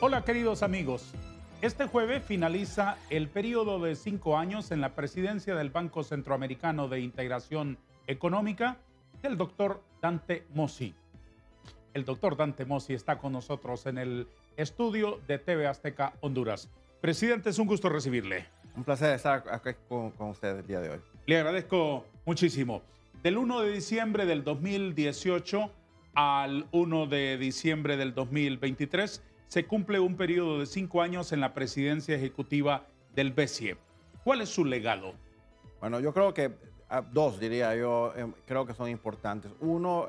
Hola queridos amigos, este jueves finaliza el periodo de 5 años en la presidencia del Banco Centroamericano de Integración Económica del doctor Dante Mossi. El doctor Dante Mossi está con nosotros en el estudio de TV Azteca Honduras. Presidente, es un gusto recibirle. Un placer estar aquí con ustedes el día de hoy. Le agradezco muchísimo. Del 1 de diciembre del 2018 al 1 de diciembre del 2023 se cumple un periodo de 5 años en la presidencia ejecutiva del BCE. ¿Cuál es su legado? Bueno, yo creo que dos, diría yo, creo que son importantes. Uno,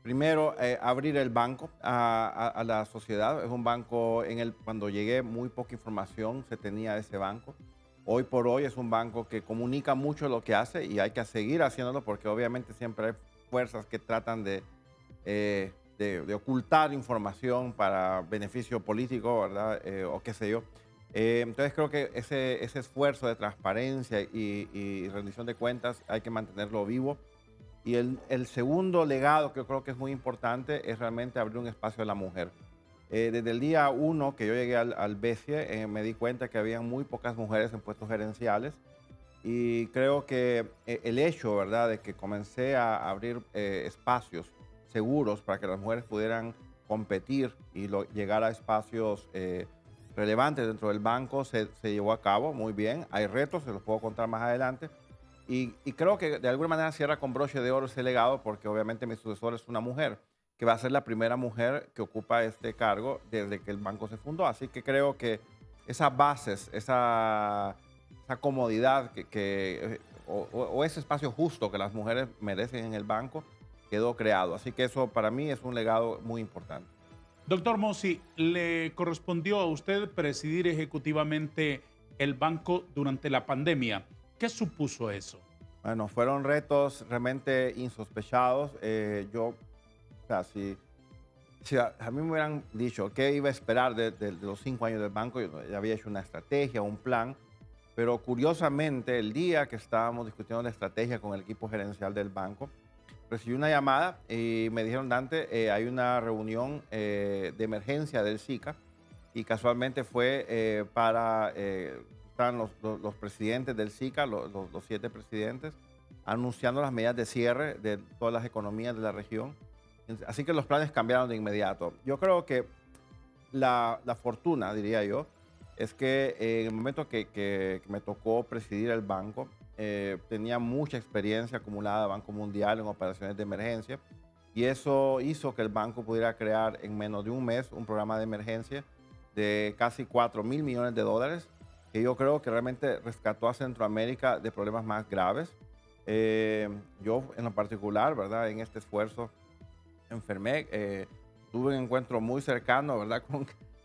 primero, abrir el banco a la sociedad. Es un banco, cuando llegué, muy poca información se tenía de ese banco. Hoy por hoy es un banco que comunica mucho lo que hace y hay que seguir haciéndolo porque obviamente siempre hay fuerzas que tratan de ocultar información para beneficio político, ¿verdad? O qué sé yo. Entonces creo que ese esfuerzo de transparencia y rendición de cuentas hay que mantenerlo vivo. Y el segundo legado que yo creo que es muy importante es realmente abrir un espacio a la mujer. Desde el día 1 que yo llegué al BCE, me di cuenta que había muy pocas mujeres en puestos gerenciales y creo que el hecho, ¿verdad?, de que comencé a abrir espacios seguros para que las mujeres pudieran competir y llegar a espacios relevantes dentro del banco se llevó a cabo muy bien. Hay retos, se los puedo contar más adelante. Y creo que de alguna manera cierra con broche de oro ese legado porque obviamente mi sucesor es una mujer que va a ser la primera mujer que ocupa este cargo desde que el banco se fundó. Así que creo que esas bases, esa comodidad o ese espacio justo que las mujeres merecen en el banco quedó creado. Así que eso para mí es un legado muy importante. Doctor Mossi, le correspondió a usted presidir ejecutivamente el banco durante la pandemia. ¿Qué supuso eso? Bueno, fueron retos realmente insospechados. O sea, si a mí me hubieran dicho qué iba a esperar de los 5 años del banco, yo ya había hecho una estrategia, un plan, pero curiosamente el día que estábamos discutiendo la estrategia con el equipo gerencial del banco, recibí una llamada y me dijeron, Dante, hay una reunión de emergencia del SICA y casualmente fue están los presidentes del SICA, los 7 presidentes, anunciando las medidas de cierre de todas las economías de la región. Así que los planes cambiaron de inmediato. Yo creo que la fortuna, diría yo, es que en el momento que me tocó presidir el banco, tenía mucha experiencia acumulada de Banco Mundial en operaciones de emergencia y eso hizo que el banco pudiera crear en menos de un mes un programa de emergencia de casi 4.000 millones de dólares, que yo creo que realmente rescató a Centroamérica de problemas más graves. Yo en lo particular, ¿verdad? En este esfuerzo enfermé, tuve un encuentro muy cercano, ¿verdad?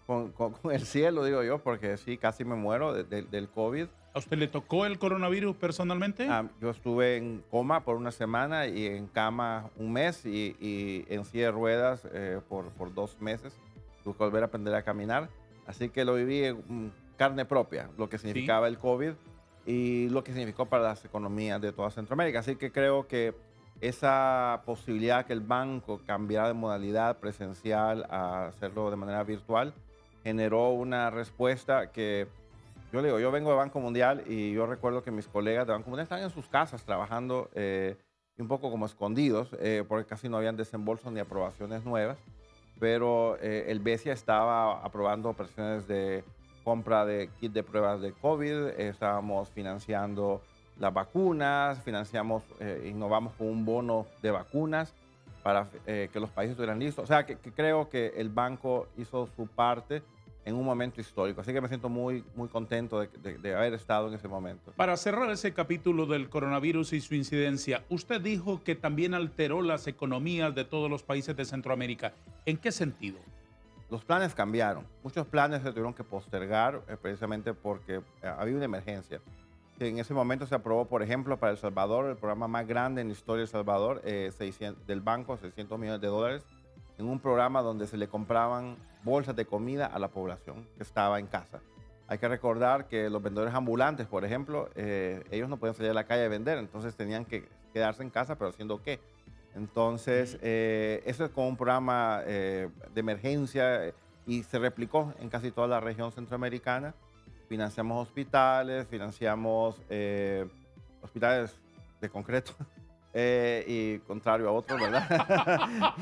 Con el cielo, digo yo, porque sí, casi me muero del COVID. ¿A usted le tocó el coronavirus personalmente? Yo estuve en coma por una semana y en cama un mes y en silla de ruedas por 2 meses. Tuve que volver a aprender a caminar. Así que lo viví en carne propia, lo que significaba el COVID y lo que significó para las economías de toda Centroamérica. Así que creo que esa posibilidad que el banco cambiara de modalidad presencial a hacerlo de manera virtual generó una respuesta que yo le digo, yo vengo de Banco Mundial y yo recuerdo que mis colegas de Banco Mundial estaban en sus casas trabajando un poco como escondidos porque casi no habían desembolsos ni aprobaciones nuevas, pero el BCE estaba aprobando operaciones de compra de kit de pruebas de COVID, estábamos financiando las vacunas, innovamos con un bono de vacunas para que los países estuvieran listos. O sea, que creo que el banco hizo su parte en un momento histórico. Así que me siento muy, muy contento de haber estado en ese momento. Para cerrar ese capítulo del coronavirus y su incidencia, usted dijo que también alteró las economías de todos los países de Centroamérica. ¿En qué sentido? Los planes cambiaron. Muchos planes se tuvieron que postergar precisamente porque había una emergencia. En ese momento se aprobó, por ejemplo, para El Salvador, el programa más grande en la historia de El Salvador, del banco, 600 millones de dólares, en un programa donde se le compraban bolsas de comida a la población que estaba en casa. Hay que recordar que los vendedores ambulantes, por ejemplo, ellos no podían salir a la calle a vender, entonces tenían que quedarse en casa, pero ¿haciendo qué? Entonces, eso es como un programa de emergencia y se replicó en casi toda la región centroamericana. Financiamos hospitales, financiamos hospitales de concreto, y contrario a otros, ¿verdad?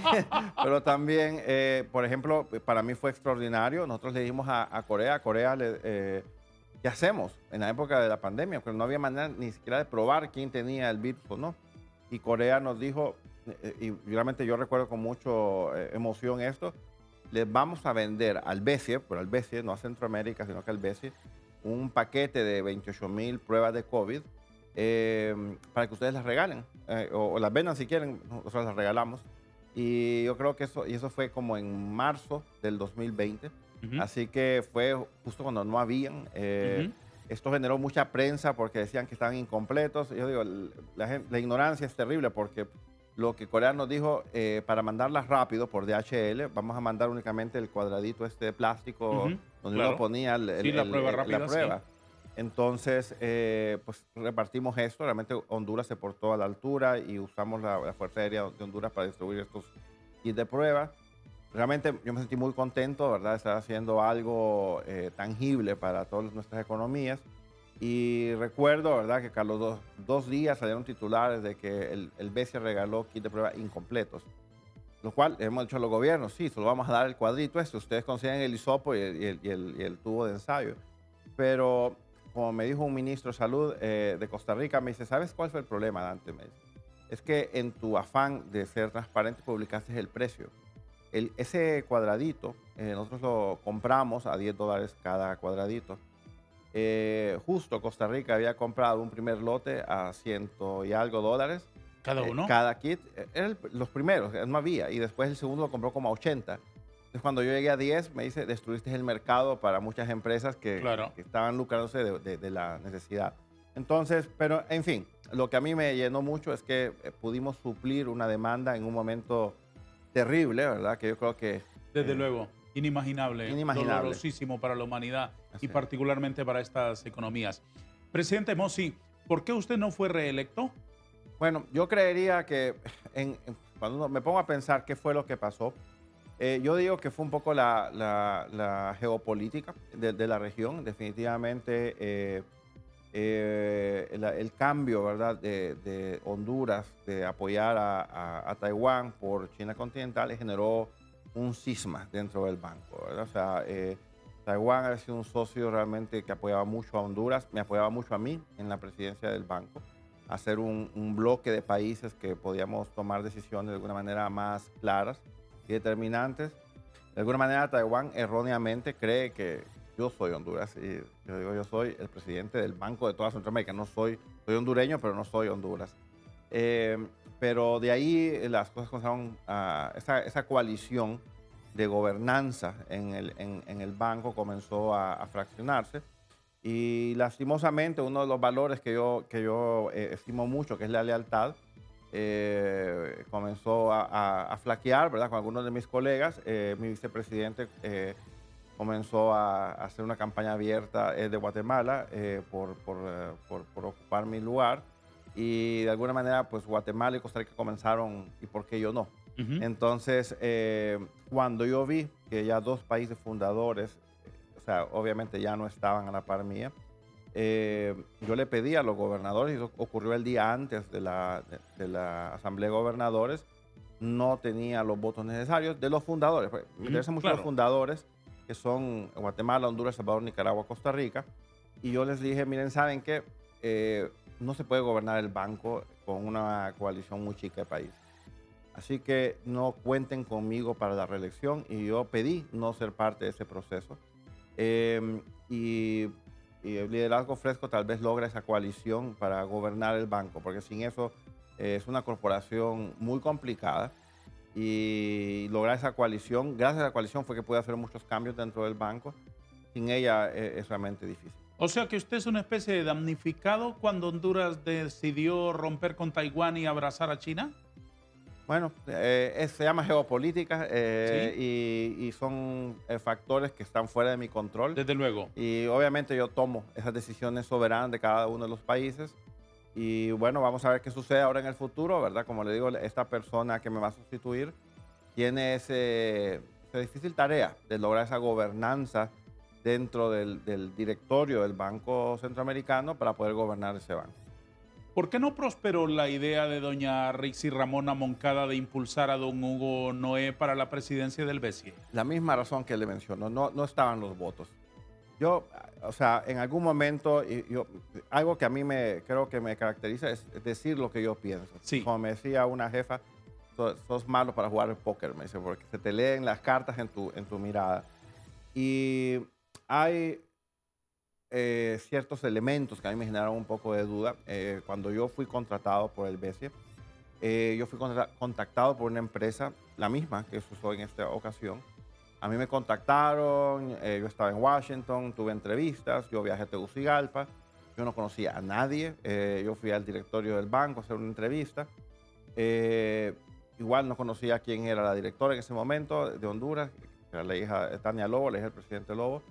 Pero también, por ejemplo, para mí fue extraordinario. Nosotros le dijimos a Corea, ¿qué hacemos en la época de la pandemia? Porque no había manera ni siquiera de probar quién tenía el virus o no. Y Corea nos dijo, y realmente yo recuerdo con mucha emoción esto, les vamos a vender al BCE, pero al BCE, no a Centroamérica, sino que al BCE, un paquete de 28,000 pruebas de COVID para que ustedes las regalen, o las vendan si quieren, nosotros las regalamos. Y yo creo que eso fue como en marzo del 2020, así que fue justo cuando no habían. Esto generó mucha prensa porque decían que estaban incompletos. Yo digo, la ignorancia es terrible porque lo que Corea nos dijo, para mandarlas rápido por DHL, vamos a mandar únicamente el cuadradito este de plástico donde uno ponía la prueba rápida. La prueba. Sí. Entonces, pues repartimos esto. Realmente Honduras se portó a la altura y usamos la Fuerza Aérea de Honduras para distribuir estos kits de prueba. Realmente yo me sentí muy contento, ¿verdad?, de estar haciendo algo tangible para todas nuestras economías. Y recuerdo, ¿verdad?, que Carlos, dos días salieron titulares de que el BCE regaló kits de prueba incompletos. Lo cual hemos dicho a los gobiernos, sí, solo vamos a dar el cuadrito ustedes consiguen el hisopo y el tubo de ensayo. Pero como me dijo un ministro de salud de Costa Rica, me dice, ¿sabes cuál fue el problema, Dante? Me dice, es que en tu afán de ser transparente publicaste el precio. Ese cuadradito, nosotros lo compramos a $10 cada cuadradito. Justo Costa Rica había comprado un primer lote a $100 y algo. ¿Cada uno? Cada kit. Eran los primeros, no había. Y después el segundo lo compró como a 80. Entonces cuando yo llegué a 10, me dice, destruiste el mercado para muchas empresas que estaban lucrándose de la necesidad. Entonces, pero en fin, lo que a mí me llenó mucho es que pudimos suplir una demanda en un momento terrible, ¿verdad? Que yo creo que... Desde luego, inimaginable, dolorosísimo para la humanidad y particularmente para estas economías. Presidente Mossi, ¿por qué usted no fue reelecto? Bueno, yo creería que cuando me pongo a pensar qué fue lo que pasó, yo digo que fue un poco la geopolítica de la región. Definitivamente el cambio, ¿verdad?, de Honduras de apoyar a Taiwán por China continental generó un cisma dentro del banco, ¿verdad? O sea, Taiwán ha sido un socio realmente que apoyaba mucho a Honduras, me apoyaba mucho a mí en la presidencia del banco, hacer un bloque de países que podíamos tomar decisiones de alguna manera más claras y determinantes. De alguna manera Taiwán erróneamente cree que yo soy Honduras y yo digo, yo soy el presidente del Banco de toda Centroamérica. Soy hondureño, pero no soy Honduras. Pero de ahí las cosas comenzaron a... Esa coalición de gobernanza en el banco comenzó a fraccionarse. Y lastimosamente uno de los valores que yo estimo mucho, que es la lealtad, comenzó a flaquear, ¿verdad?, con algunos de mis colegas. Mi vicepresidente comenzó a hacer una campaña abierta de Guatemala por ocupar mi lugar. Y de alguna manera, pues Guatemala y Costa Rica comenzaron, ¿y por qué yo no? Entonces, cuando yo vi que ya dos países fundadores, o sea, obviamente ya no estaban a la par mía, yo le pedí a los gobernadores, y eso ocurrió el día antes de la Asamblea de Gobernadores, no tenía los votos necesarios de los fundadores. Me interesan mucho los fundadores, que son Guatemala, Honduras, Salvador, Nicaragua, Costa Rica. Y yo les dije, miren, ¿saben qué? No se puede gobernar el banco con una coalición muy chica de país. Así que no cuenten conmigo para la reelección, y yo pedí no ser parte de ese proceso. Y el liderazgo fresco tal vez logra esa coalición para gobernar el banco, porque sin eso es una corporación muy complicada, y lograr esa coalición, gracias a la coalición fue que pude hacer muchos cambios dentro del banco. Sin ella es realmente difícil. O sea que usted es una especie de damnificado cuando Honduras decidió romper con Taiwán y abrazar a China. Bueno, se llama geopolítica, ¿Sí? y son factores que están fuera de mi control. Desde luego. Y obviamente yo tomo esas decisiones soberanas de cada uno de los países. Y bueno, vamos a ver qué sucede ahora en el futuro, ¿verdad? Como le digo, esta persona que me va a sustituir tiene ese esa difícil tarea de lograr esa gobernanza dentro del directorio del Banco Centroamericano para poder gobernar ese banco. ¿Por qué no prosperó la idea de doña Rixi Ramona Moncada de impulsar a don Hugo Noé para la presidencia del BCE? La misma razón que le mencionó, no estaban los votos. Yo, o sea, en algún momento, algo que a mí creo que me caracteriza es decir lo que yo pienso. Sí. Como me decía una jefa, sos malo para jugar el póker, me dice, porque se te leen las cartas en tu mirada. Y hay ciertos elementos que a mí me generaron un poco de duda. Cuando yo fui contratado por el BCE, yo fui contactado por una empresa, la misma que se usó en esta ocasión. A mí me contactaron, yo estaba en Washington, tuve entrevistas, yo viajé a Tegucigalpa, yo no conocía a nadie, yo fui al directorio del banco a hacer una entrevista. Igual no conocía quién era la directora en ese momento de Honduras, que era la hija de Tania Lobo, la hija del presidente Lobo.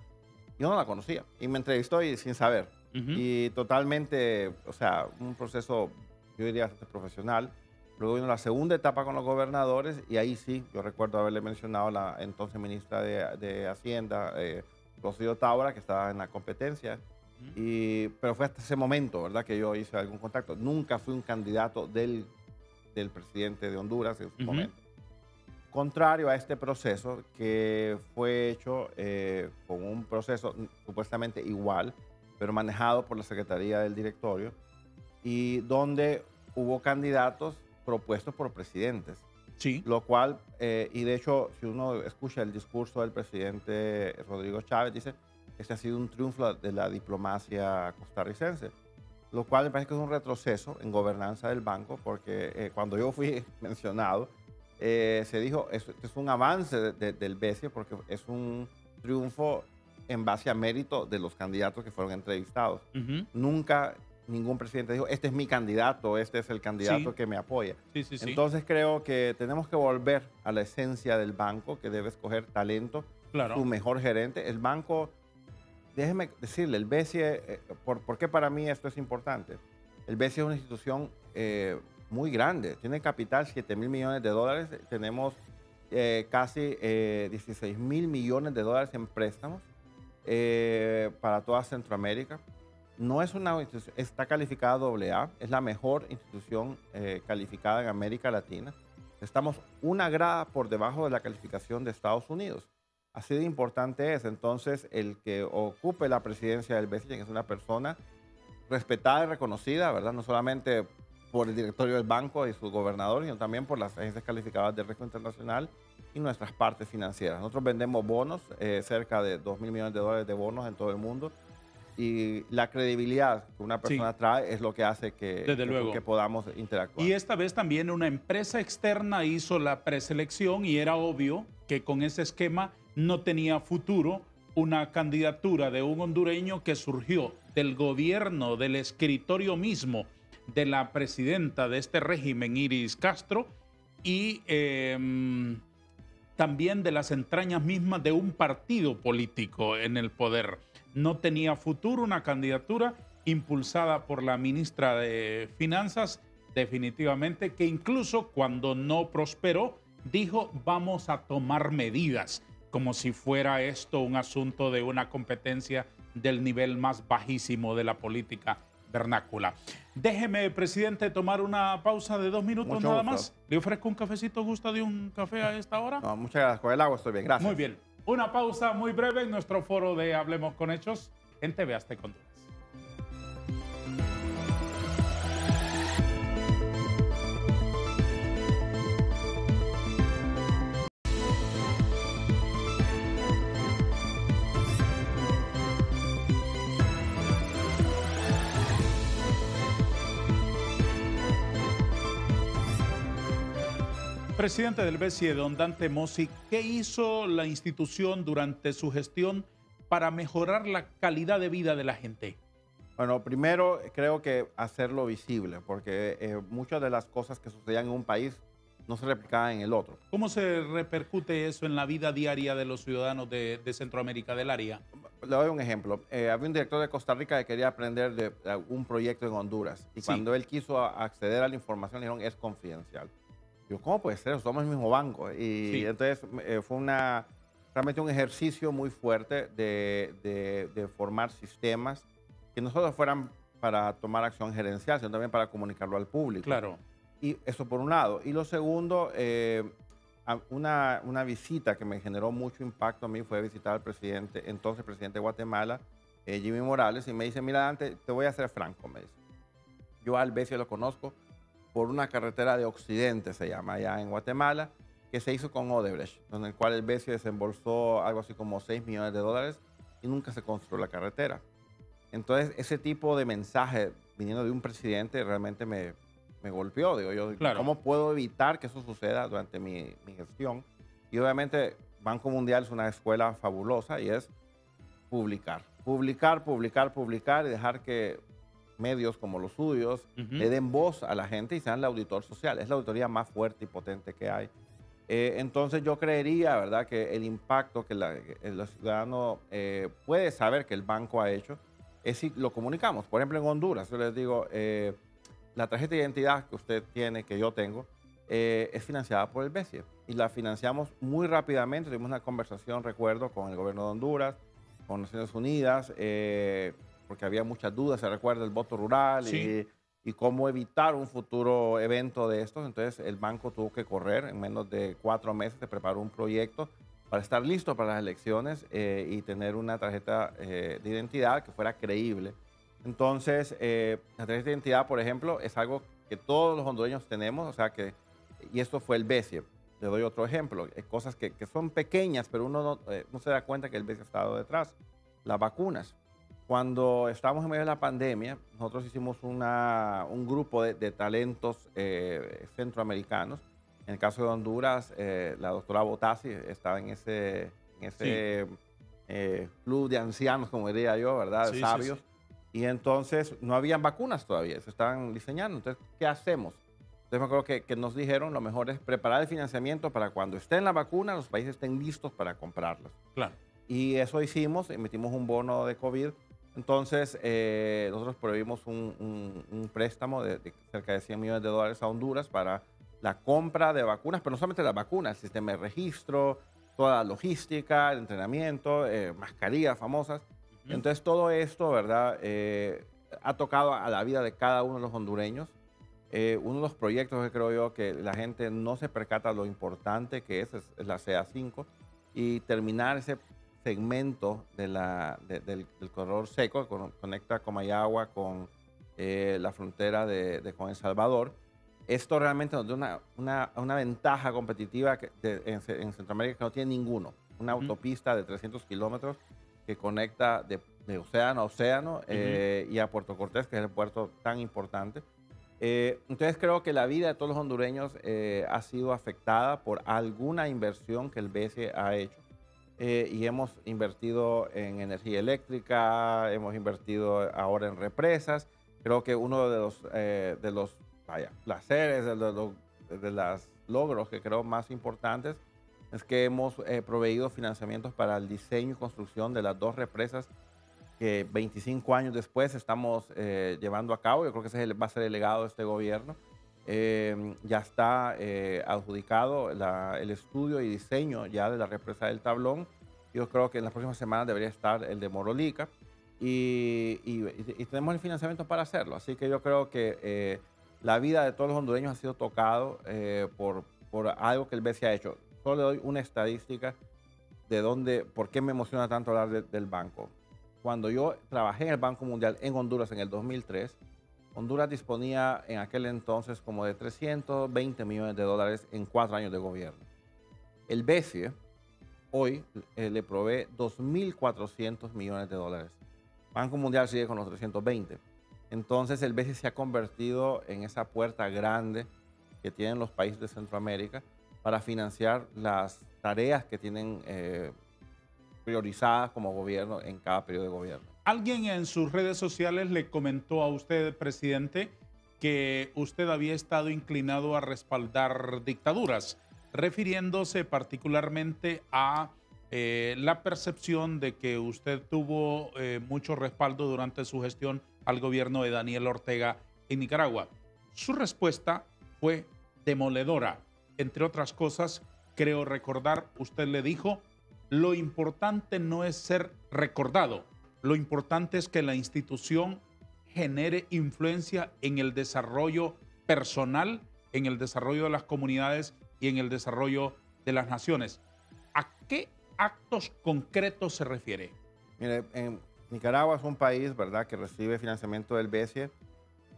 Yo no la conocía y me entrevistó sin saber. Y totalmente, o sea, un proceso, yo diría, profesional. Luego vino la segunda etapa con los gobernadores y ahí sí, yo recuerdo haberle mencionado a la entonces ministra de Hacienda, Rocío Tábara, que estaba en la competencia. Pero fue hasta ese momento, ¿verdad?, que yo hice algún contacto. Nunca fui un candidato del presidente de Honduras en ese momento. Contrario a este proceso que fue hecho con un proceso supuestamente igual, pero manejado por la Secretaría del Directorio, y donde hubo candidatos propuestos por presidentes. Sí. Lo cual, y de hecho, si uno escucha el discurso del presidente Rodrigo Chávez, dice que este ha sido un triunfo de la diplomacia costarricense, lo cual me parece que es un retroceso en gobernanza del banco, porque cuando yo fui mencionado, se dijo, esto es un avance del BCE, porque es un triunfo en base a mérito de los candidatos que fueron entrevistados. Nunca ningún presidente dijo, este es mi candidato, este es el candidato que me apoya. Entonces creo que tenemos que volver a la esencia del banco, que debe escoger talento, su mejor gerente. El banco, déjeme decirle, el BCE, ¿por qué para mí esto es importante? El BCE es una institución muy grande, tiene capital 7.000 millones de dólares, tenemos casi 16.000 millones de dólares en préstamos para toda Centroamérica. No es una institución, está calificada AA, es la mejor institución calificada en América Latina. Estamos una grada por debajo de la calificación de Estados Unidos. Así de importante es. Entonces, el que ocupe la presidencia del BCE es una persona respetada y reconocida, ¿verdad? No solamente por el directorio del banco y sus gobernadores, sino también por las agencias calificadas de riesgo internacional y nuestras partes financieras. Nosotros vendemos bonos, cerca de 2.000 millones de dólares de bonos en todo el mundo. Y la credibilidad que una persona trae es lo que hace que podamos interactuar. Y esta vez también una empresa externa hizo la preselección y era obvio que con ese esquema no tenía futuro una candidatura de un hondureño que surgió del gobierno, del escritorio mismo de la presidenta de este régimen, Iris Castro, y también de las entrañas mismas de un partido político en el poder. No tenía futuro una candidatura impulsada por la ministra de Finanzas, definitivamente, que incluso cuando no prosperó, dijo vamos a tomar medidas, como si fuera esto un asunto de una competencia del nivel más bajísimo de la política vernácula. Déjeme, presidente, tomar una pausa de 2 minutos nada más. ¿Le ofrezco un cafecito? ¿Gusta de un café a esta hora? No, muchas gracias. Con el agua estoy bien. Gracias. Muy bien. Una pausa muy breve en nuestro foro de Hablemos con Hechos en TV Azteca Honduras. Presidente del BCE, don Dante Mossi, ¿qué hizo la institución durante su gestión para mejorar la calidad de vida de la gente? Bueno, primero creo que hacerlo visible, porque muchas de las cosas que sucedían en un país no se replicaban en el otro. ¿Cómo se repercute eso en la vida diaria de los ciudadanos de Centroamérica, del área? Le doy un ejemplo. Había un director de Costa Rica que quería aprender de un proyecto en Honduras y cuando él quiso acceder a la información, le dijeron es confidencial. Yo, ¿cómo puede ser? Somos el mismo banco. Y entonces fue una realmente un ejercicio muy fuerte de formar sistemas que no solo fueran para tomar acción gerencial, sino también para comunicarlo al público. Claro. Y eso por un lado. Y lo segundo, una visita que me generó mucho impacto a mí fue visitar al presidente, entonces presidente de Guatemala, Jimmy Morales, y me dice, mira, Dante, te voy a ser franco, me dice. Yo al Bessie lo conozco por una carretera de Occidente, se llama, allá en Guatemala, que se hizo con Odebrecht, en el cual el Bessie desembolsó algo así como $6 millones y nunca se construyó la carretera. Entonces, ese tipo de mensaje viniendo de un presidente realmente me golpeó. Digo yo, Claro. ¿cómo puedo evitar que eso suceda durante mi gestión? Y obviamente, Banco Mundial es una escuela fabulosa y es publicar. Publicar, publicar, publicar y dejar que medios como los suyos le den voz a la gente y sean el auditor social. Es la auditoría más fuerte y potente que hay. Entonces yo creería, ¿verdad?, que el impacto que el ciudadano puede saber que el banco ha hecho es si lo comunicamos. Por ejemplo, en Honduras, yo les digo, la tarjeta de identidad que usted tiene, que yo tengo, es financiada por el BESIE y la financiamos muy rápidamente. Tuvimos una conversación, recuerdo, con el gobierno de Honduras, con Naciones Unidas, porque había muchas dudas, se recuerda, el voto rural y cómo evitar un futuro evento de estos. Entonces el banco tuvo que correr, en menos de 4 meses se preparó un proyecto para estar listo para las elecciones y tener una tarjeta de identidad que fuera creíble. Entonces, la tarjeta de identidad, por ejemplo, es algo que todos los hondureños tenemos, o sea que, y esto fue el BESIE. Le doy otro ejemplo, cosas que son pequeñas, pero uno no se da cuenta que el BESIE ha estado detrás. Las vacunas. Cuando estábamos en medio de la pandemia, nosotros hicimos un grupo de talentos centroamericanos. En el caso de Honduras, la doctora Botassi estaba en ese club de ancianos, como diría yo, ¿verdad? De sabios. Y entonces no habían vacunas todavía, se estaban diseñando. Entonces, ¿qué hacemos? Entonces me acuerdo que nos dijeron lo mejor es preparar el financiamiento para cuando esté en la vacuna, los países estén listos para comprarlas. Claro. Y eso hicimos, emitimos un bono de COVID. Entonces, nosotros prohibimos un préstamo de cerca de $100 millones a Honduras para la compra de vacunas, pero no solamente las vacunas, el sistema de registro, toda la logística, el entrenamiento, mascarillas famosas. Entonces, todo esto, ¿verdad?, ha tocado a la vida de cada uno de los hondureños. Uno de los proyectos que creo yo que la gente no se percata lo importante que es la CA5 y terminar ese segmento del corredor seco que conecta Comayagua con la frontera con El Salvador. Esto realmente nos da una ventaja competitiva en Centroamérica que no tiene ninguno. Una autopista de 300 kilómetros que conecta de océano a océano y a Puerto Cortés, que es el puerto tan importante. Entonces creo que la vida de todos los hondureños ha sido afectada por alguna inversión que el BESIE ha hecho. Y hemos invertido en energía eléctrica, hemos invertido ahora en represas. Creo que uno de los placeres, de los logros que creo más importantes es que hemos proveído financiamientos para el diseño y construcción de las 2 represas que 25 años después estamos llevando a cabo. Yo creo que ese va a ser el legado de este gobierno. Ya está adjudicado el estudio y diseño ya de la represa del Tablón. Yo creo que en las próximas semanas debería estar el de Morolica y tenemos el financiamiento para hacerlo. Así que yo creo que la vida de todos los hondureños ha sido tocado por algo que el BESIE ha hecho. Solo le doy una estadística de por qué me emociona tanto hablar del banco. Cuando yo trabajé en el Banco Mundial en Honduras en el 2003, Honduras disponía en aquel entonces como de $320 millones en 4 años de gobierno. El BESIE hoy le provee $2.400 millones. Banco Mundial sigue con los 320. Entonces el BESIE se ha convertido en esa puerta grande que tienen los países de Centroamérica para financiar las tareas que tienen priorizadas como gobierno en cada periodo de gobierno. Alguien en sus redes sociales le comentó a usted, presidente, que usted había estado inclinado a respaldar dictaduras, refiriéndose particularmente a la percepción de que usted tuvo mucho respaldo durante su gestión al gobierno de Daniel Ortega en Nicaragua. Su respuesta fue demoledora. Entre otras cosas, creo recordar, usted le dijo lo importante no es ser recordado, lo importante es que la institución genere influencia en el desarrollo personal, en el desarrollo de las comunidades y en el desarrollo de las naciones. ¿A qué actos concretos se refiere? Mire, en Nicaragua es un país, ¿verdad?, que recibe financiamiento del BESIE.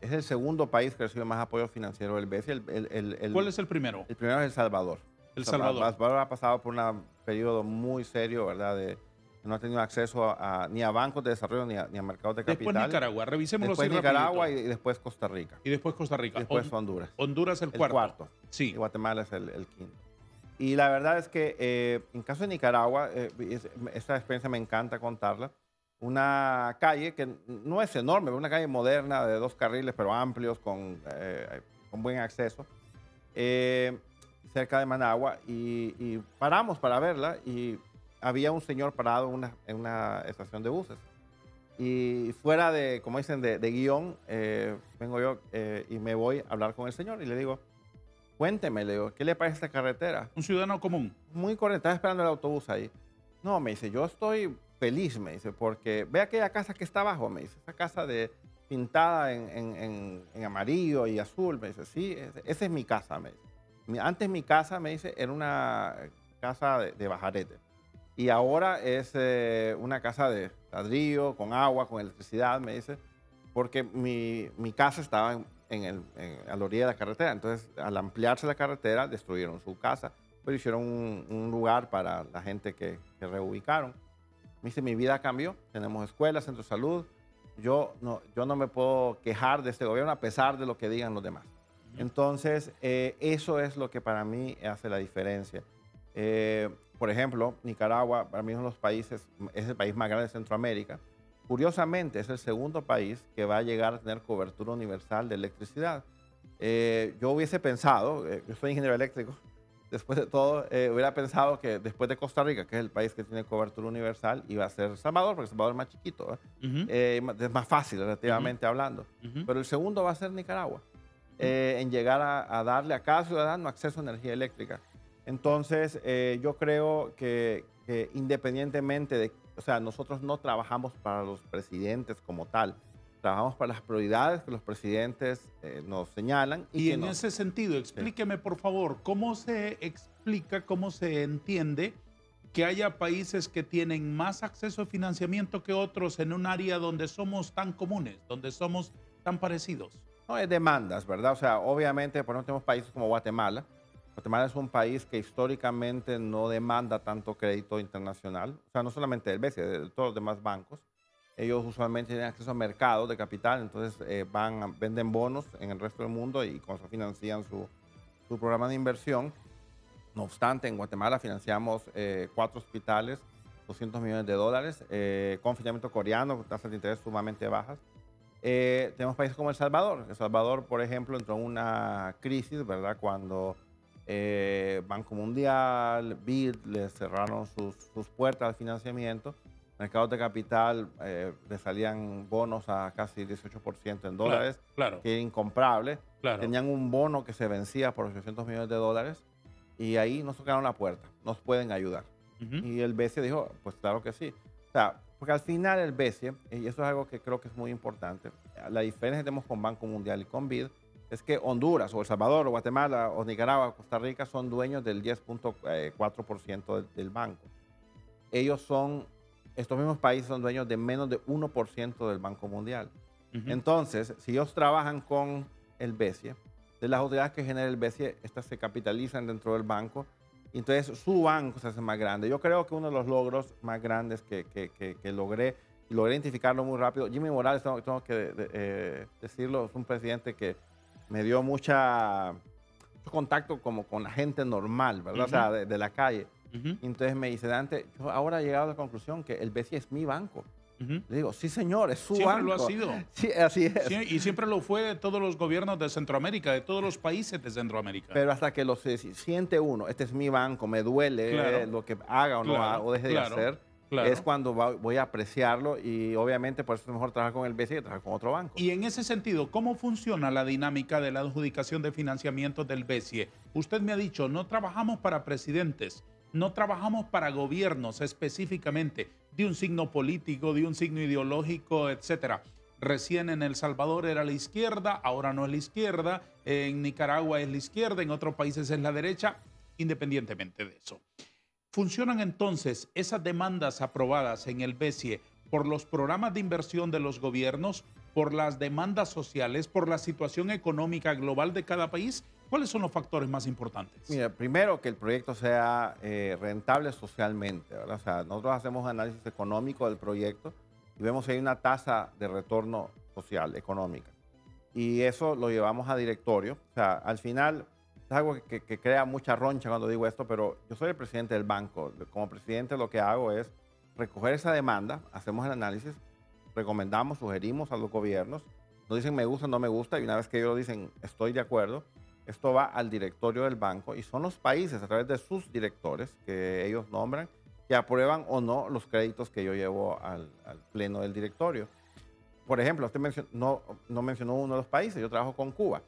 Es el segundo país que recibe más apoyo financiero del BESIE. ¿Cuál es el primero? El primero es El Salvador. El Salvador. El Salvador ha pasado por un periodo muy serio, ¿verdad? No ha tenido acceso ni a bancos de desarrollo ni a mercados de capital. Después Nicaragua, revisémoslo así después Nicaragua rapidito. y después Costa Rica. Y después Costa Rica. Y después Honduras. Honduras el cuarto. Sí. Y Guatemala es el quinto. Y la verdad es que en caso de Nicaragua, esta experiencia me encanta contarla. Una calle que no es enorme, pero una calle moderna de 2 carriles, pero amplios, con buen acceso, cerca de Managua. Y paramos para verla y había un señor parado en una estación de buses. Y fuera de, como dicen, de guión, vengo yo y me voy a hablar con el señor y le digo, cuénteme, le digo, ¿qué le parece esta carretera? Un ciudadano común. Muy correcto, estaba esperando el autobús ahí. No, me dice, yo estoy feliz, me dice, porque ve aquella casa que está abajo, me dice, esa casa pintada en amarillo y azul, me dice, sí, esa es mi casa, me dice. Antes mi casa, me dice, era una casa de bajarete. Y ahora es una casa de ladrillo, con agua, con electricidad, me dice, porque mi casa estaba a la orilla de la carretera. Entonces, al ampliarse la carretera, destruyeron su casa, pero hicieron un lugar para la gente que reubicaron. Me dice, mi vida cambió, tenemos escuelas, centros de salud. Yo no me puedo quejar de este gobierno a pesar de lo que digan los demás. Entonces, eso es lo que para mí hace la diferencia. Por ejemplo, Nicaragua, para mí es el país más grande de Centroamérica. Curiosamente, es el segundo país que va a llegar a tener cobertura universal de electricidad. Yo hubiese pensado, yo soy ingeniero eléctrico, después de todo, hubiera pensado que después de Costa Rica, que es el país que tiene cobertura universal, iba a ser El Salvador, porque El Salvador es más chiquito, es más fácil relativamente hablando. Pero el segundo va a ser Nicaragua, en llegar a darle a cada ciudadano acceso a energía eléctrica. Entonces, yo creo que independientemente de, o sea, nosotros no trabajamos para los presidentes como tal, trabajamos para las prioridades que los presidentes nos señalan. Y en ese sentido, explíqueme por favor, ¿cómo se explica, cómo se entiende que haya países que tienen más acceso a financiamiento que otros en un área donde somos tan comunes, donde somos tan parecidos? No, es demandas, ¿verdad? O sea, obviamente, por ejemplo, tenemos países como Guatemala. Guatemala es un país que históricamente no demanda tanto crédito internacional, o sea, no solamente del BESIE, de todos los demás bancos. Ellos usualmente tienen acceso a mercados de capital, entonces venden bonos en el resto del mundo y con eso financian su programa de inversión. No obstante, en Guatemala financiamos 4 hospitales, $200 millones, con financiamiento coreano, con tasas de interés sumamente bajas. Tenemos países como El Salvador. El Salvador, por ejemplo, entró en una crisis, ¿verdad? Cuando Banco Mundial, BID, le cerraron sus puertas al financiamiento. Mercados de capital le salían bonos a casi 18% en dólares, claro. Que era incomprable. Claro. Tenían un bono que se vencía por $800 millones y ahí nos tocaron la puerta. Nos pueden ayudar. Y el BESIE dijo, pues claro que sí. O sea, porque al final el BESIE, y eso es algo que creo que es muy importante, la diferencia que tenemos con Banco Mundial y con BID es que Honduras o El Salvador o Guatemala o Nicaragua o Costa Rica son dueños del 10.4% del banco. Estos mismos países son dueños de menos de 1% del Banco Mundial. Entonces, si ellos trabajan con el BESIE, de las utilidades que genera el BESIE, estas se capitalizan dentro del banco y entonces su banco se hace más grande. Yo creo que uno de los logros más grandes que logré identificarlo muy rápido. Jimmy Morales, tengo que decirlo, es un presidente que me dio mucho contacto como con la gente normal, ¿verdad? O sea, de la calle. Entonces me dice, Dante, yo ahora he llegado a la conclusión que el BESIE es mi banco. Le digo, sí, señor, es su banco. Siempre lo ha sido. Sí, así es. Sí, y siempre lo fue de todos los gobiernos de Centroamérica, de todos los países de Centroamérica. Pero hasta que lo siente uno, este es mi banco, me duele lo que haga o no haga, o deje de hacer, es cuando voy a apreciarlo y obviamente por eso es mejor trabajar con el BESIE que trabajar con otro banco. Y en ese sentido, ¿cómo funciona la dinámica de la adjudicación de financiamiento del BESIE? Usted me ha dicho, no trabajamos para presidentes. no trabajamos para gobiernos específicamente de un signo político, de un signo ideológico, etcétera. Recién en El Salvador era la izquierda, ahora no es la izquierda, en Nicaragua es la izquierda, en otros países es la derecha, independientemente de eso. ¿Funcionan entonces esas demandas aprobadas en el BESIE por los programas de inversión de los gobiernos, por las demandas sociales, por la situación económica global de cada país? ¿Cuáles son los factores más importantes? Mira, primero que el proyecto sea rentable socialmente, ¿verdad? O sea, nosotros hacemos análisis económico del proyecto y vemos si hay una tasa de retorno social, económica. Y eso lo llevamos a directorio. O sea, al final es algo que crea mucha roncha cuando digo esto, pero yo soy el presidente del banco. Como presidente lo que hago es recoger esa demanda, hacemos el análisis, recomendamos, sugerimos a los gobiernos, nos dicen me gusta, no me gusta, y una vez que ellos dicen estoy de acuerdo, esto va al directorio del banco y son los países a través de sus directores que ellos nombran que aprueban o no los créditos que yo llevo al pleno del directorio. Por ejemplo, usted no mencionó uno de los países, yo trabajo con Cuba.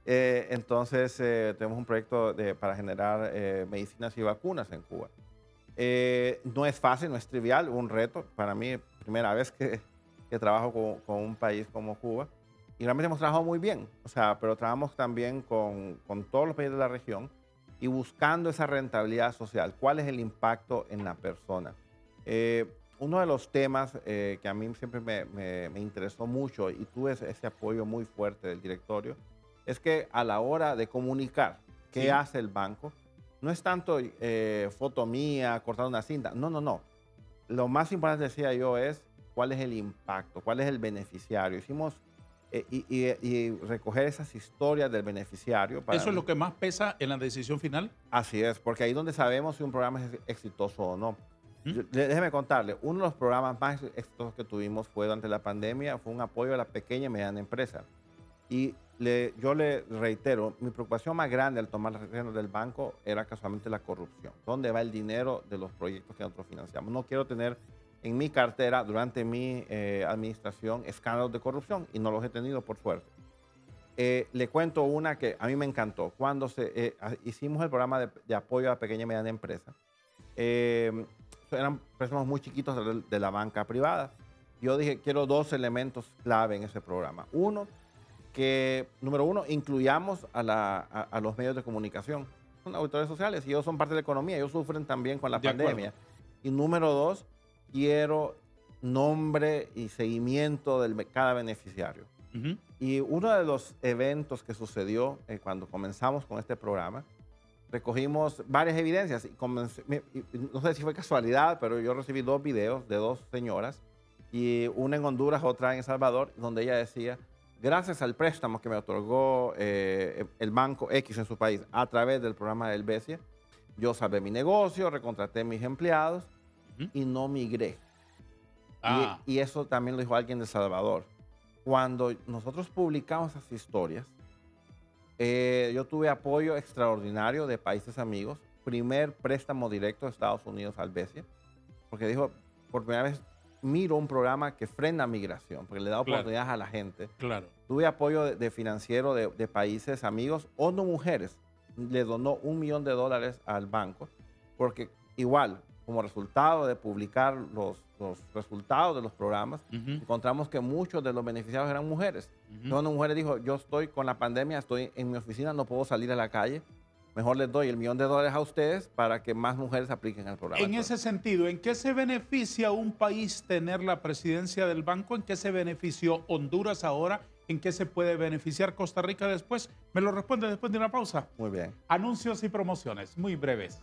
Entonces, tenemos un proyecto para generar medicinas y vacunas en Cuba. No es fácil, no es trivial, un reto. Para mí, primera vez que trabajo con un país como Cuba. Y realmente hemos trabajado muy bien, o sea, pero trabajamos también con todos los países de la región y buscando esa rentabilidad social. ¿Cuál es el impacto en la persona? Uno de los temas que a mí siempre me interesó mucho y tuve ese apoyo muy fuerte del directorio es que a la hora de comunicar qué hace el banco, no es tanto foto mía, cortar una cinta, no. Lo más importante, decía yo, es cuál es el impacto, cuál es el beneficiario. Hicimos y recoger esas historias del beneficiario. ¿Eso es lo que más pesa en la decisión final? Así es, porque ahí es donde sabemos si un programa es exitoso o no. Déjeme contarle, uno de los programas más exitosos que tuvimos fue durante la pandemia, fue un apoyo a la pequeña y mediana empresa. Y yo le reitero, mi preocupación más grande al tomar las riendas del banco era casualmente la corrupción. ¿Dónde va el dinero de los proyectos que nosotros financiamos? No quiero tener en mi cartera, durante mi administración, escándalos de corrupción, y no los he tenido, por suerte. Le cuento una que a mí me encantó. Cuando hicimos el programa de apoyo a la pequeña y mediana empresa, eran préstamos muy chiquitos de la banca privada. Yo dije, quiero dos elementos clave en ese programa. Número uno, incluyamos a los medios de comunicación. Son autores sociales y ellos son parte de la economía, ellos sufren también con la pandemia. Y número dos, quiero nombre y seguimiento de cada beneficiario. Y uno de los eventos que sucedió cuando comenzamos con este programa, recogimos varias evidencias. No sé si fue casualidad, pero yo recibí dos videos de dos señoras, y una en Honduras, otra en El Salvador, donde ella decía, gracias al préstamo que me otorgó el banco X en su país a través del programa del BESIE, yo salvé mi negocio, recontraté a mis empleados, y no migré. Y eso también lo dijo alguien de El Salvador. Cuando nosotros publicamos esas historias, yo tuve apoyo extraordinario de países amigos, primer préstamo directo de Estados Unidos al BESIE, porque dijo, por primera vez miro un programa que frena migración, porque le da oportunidades a la gente. Tuve apoyo de financiero de países amigos, ONU Mujeres le donó $1 millón al banco, porque igual, como resultado de publicar los resultados de los programas, encontramos que muchos de los beneficiarios eran mujeres. Entonces, una mujer dijo, yo estoy con la pandemia, estoy en mi oficina, no puedo salir a la calle, mejor les doy $1 millón a ustedes para que más mujeres apliquen al programa. En ese sentido, ¿en qué se beneficia a un país tener la presidencia del banco? ¿En qué se benefició Honduras ahora? ¿En qué se puede beneficiar Costa Rica después? Me lo responde después de una pausa. Muy bien. Anuncios y promociones, muy breves.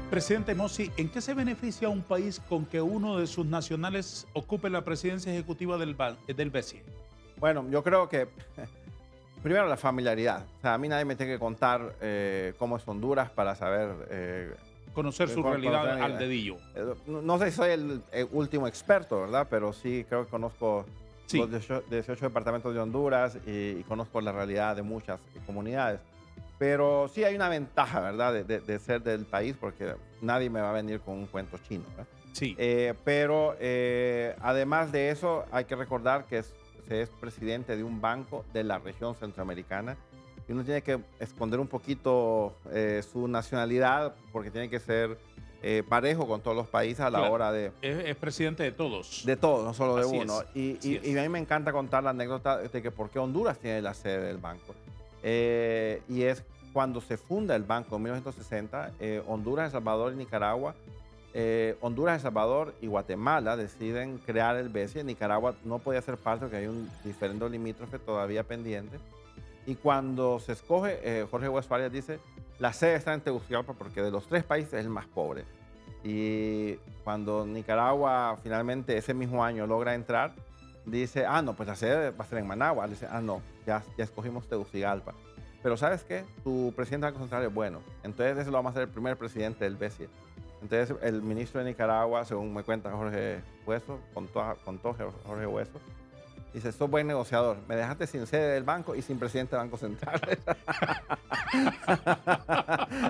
Presidente Mossi, ¿en qué se beneficia un país con que uno de sus nacionales ocupe la presidencia ejecutiva del BESIE? Bueno, yo creo que primero la familiaridad. O sea, a mí nadie me tiene que contar cómo es Honduras para saber... conocer su realidad al dedillo. No sé si soy el último experto, ¿verdad? Pero sí creo que conozco los 18 departamentos de Honduras y conozco la realidad de muchas comunidades. Pero sí hay una ventaja, ¿verdad? De ser del país, porque nadie me va a venir con un cuento chino, ¿verdad? Sí. Pero además de eso, hay que recordar que se es presidente de un banco de la región centroamericana y uno tiene que esconder un poquito su nacionalidad porque tiene que ser parejo con todos los países a la Claro. hora de... Es presidente de todos. De todos, no solo de Así uno. es, Y, así y a mí me encanta contar la anécdota de que por qué Honduras tiene la sede del banco. Y es cuando se funda el banco en 1960, Honduras, El Salvador y Nicaragua, Honduras, El Salvador y Guatemala deciden crear el BESIE. Nicaragua no podía ser parte porque hay un diferendo limítrofe todavía pendiente. Y cuando se escoge, Jorge Westphalias dice, la sede está en Tegucigalpa porque de los tres países es el más pobre. Y cuando Nicaragua finalmente ese mismo año logra entrar, dice, no, pues la sede va a ser en Managua. Dice, no, ya escogimos Tegucigalpa. Pero ¿sabes qué? Tu presidente del Banco Central es bueno. Entonces ese lo vamos a hacer el primer presidente del BESIE. Entonces el ministro de Nicaragua, según me cuenta Jorge Hueso, contó Jorge Hueso, dice, sos buen negociador. Me dejaste sin sede del banco y sin presidente del Banco Central.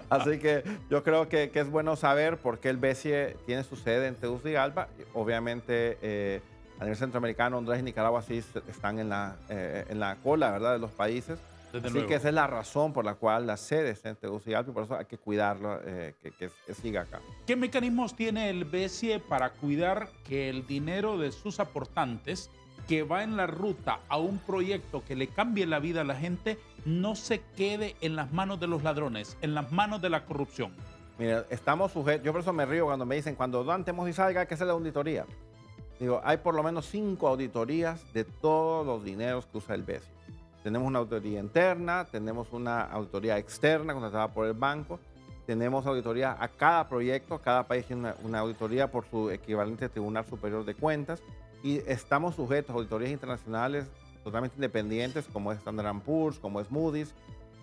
Así que yo creo que es bueno saber por qué el BESIE tiene su sede en Tegucigalpa. Obviamente, a nivel centroamericano, Honduras y Nicaragua sí están en la cola, ¿verdad?, de los países. Desde Así luego. que esa es la razón por la cual la sede está en Tegucigalpa y por eso hay que cuidarlo, que siga acá. ¿Qué mecanismos tiene el BESIE para cuidar que el dinero de sus aportantes que va en la ruta a un proyecto que le cambie la vida a la gente no se quede en las manos de los ladrones, en las manos de la corrupción? Mira, estamos sujetos, yo por eso me río cuando me dicen, cuando Dante Mossi salga hay que hacer la auditoría. Digo, hay por lo menos 5 auditorías de todos los dineros que usa el BESIE. Tenemos una auditoría interna, tenemos una auditoría externa contratada por el banco, tenemos auditoría a cada proyecto, cada país tiene una auditoría por su equivalente Tribunal Superior de Cuentas y estamos sujetos a auditorías internacionales totalmente independientes como es Standard & Poor's, como es Moody's.